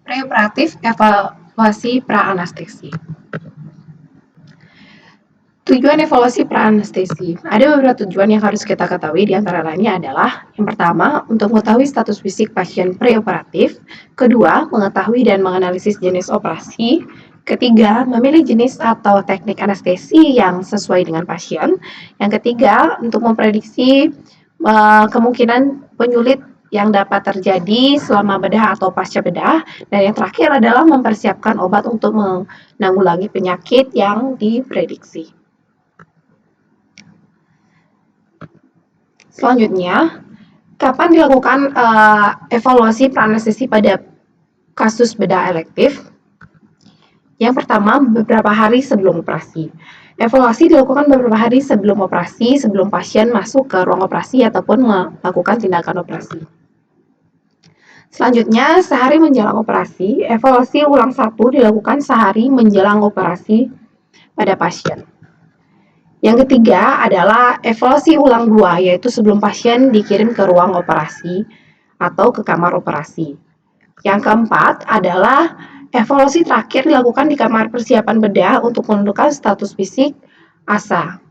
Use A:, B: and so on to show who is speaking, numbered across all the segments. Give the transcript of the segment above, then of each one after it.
A: Preoperatif evaluasi pra-anestesi. Tujuan evaluasi pra-anestesi. Ada beberapa tujuan yang harus kita ketahui, di antara lainnya adalah yang pertama, untuk mengetahui status fisik pasien preoperatif. Kedua, mengetahui dan menganalisis jenis operasi. Ketiga, memilih jenis atau teknik anestesi yang sesuai dengan pasien. Yang ketiga, untuk memprediksi kemungkinan penyulit yang dapat terjadi selama bedah atau pasca bedah. Dan yang terakhir adalah mempersiapkan obat untuk menanggulangi penyakit yang diprediksi. Selanjutnya, kapan dilakukan evaluasi pra-anestesi pada kasus bedah elektif? Yang pertama, beberapa hari sebelum operasi. Evaluasi dilakukan beberapa hari sebelum operasi, sebelum pasien masuk ke ruang operasi ataupun melakukan tindakan operasi. Selanjutnya, sehari menjelang operasi, evaluasi ulang 1 dilakukan sehari menjelang operasi pada pasien. Yang ketiga adalah evaluasi ulang 2, yaitu sebelum pasien dikirim ke ruang operasi atau ke kamar operasi. Yang keempat adalah evaluasi terakhir dilakukan di kamar persiapan bedah untuk menentukan status fisik ASA.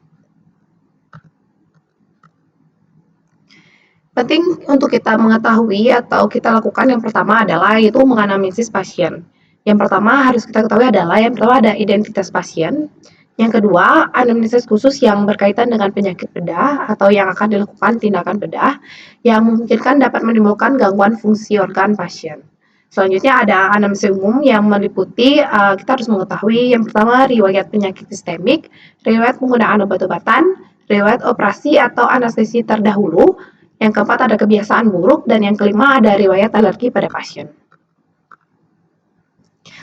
A: Penting untuk kita mengetahui atau kita lakukan yang pertama adalah yaitu menganamnesis pasien. Yang pertama harus kita ketahui adalah yang pertama ada identitas pasien. Yang kedua, anamnesis khusus yang berkaitan dengan penyakit bedah atau yang akan dilakukan tindakan bedah yang memungkinkan dapat menimbulkan gangguan fungsi organ pasien. Selanjutnya ada anamnesis umum yang meliputi kita harus mengetahui yang pertama riwayat penyakit sistemik, riwayat penggunaan obat-obatan, riwayat operasi atau anestesi terdahulu. Yang keempat ada kebiasaan buruk dan yang kelima ada riwayat alergi pada pasien.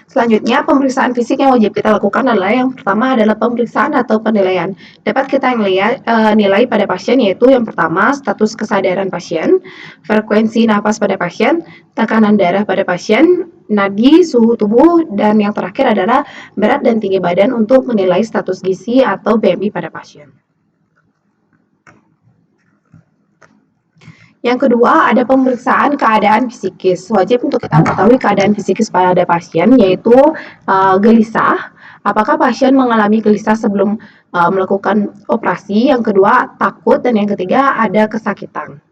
A: Selanjutnya, pemeriksaan fisik yang wajib kita lakukan adalah yang pertama adalah pemeriksaan atau penilaian. Dapat kita nilai pada pasien yaitu yang pertama status kesadaran pasien, frekuensi napas pada pasien, tekanan darah pada pasien, nadi, suhu tubuh, dan yang terakhir adalah berat dan tinggi badan untuk menilai status gizi atau BMI pada pasien. Yang kedua, ada pemeriksaan keadaan psikis. Wajib untuk kita ketahui keadaan psikis pada pasien, yaitu gelisah. Apakah pasien mengalami gelisah sebelum melakukan operasi? Yang kedua, takut. Dan yang ketiga, ada kesakitan.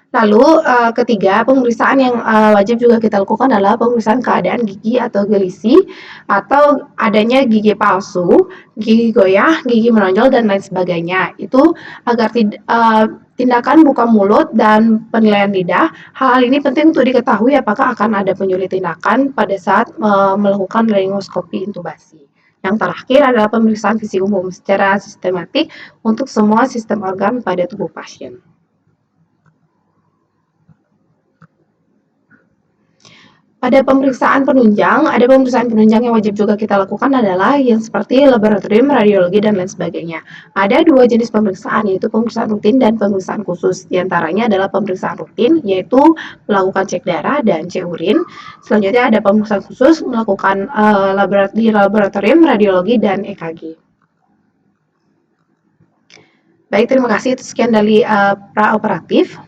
A: Lalu ketiga, pemeriksaan yang wajib juga kita lakukan adalah pemeriksaan keadaan gigi atau gelisi atau adanya gigi palsu, gigi goyah, gigi menonjol, dan lain sebagainya. Itu agar tindakan buka mulut dan penilaian lidah. Hal ini penting untuk diketahui apakah akan ada penyulit tindakan pada saat melakukan laryngoskopi intubasi. Yang terakhir adalah pemeriksaan fisik umum secara sistematik untuk semua sistem organ pada tubuh pasien. Ada pemeriksaan penunjang yang wajib juga kita lakukan adalah yang seperti laboratorium, radiologi, dan lain sebagainya. Ada dua jenis pemeriksaan, yaitu pemeriksaan rutin dan pemeriksaan khusus. Di antaranya adalah pemeriksaan rutin, yaitu melakukan cek darah dan cek urin. Selanjutnya ada pemeriksaan khusus, melakukan di laboratorium, radiologi, dan EKG. Baik, terima kasih. Sekian dari praoperatif.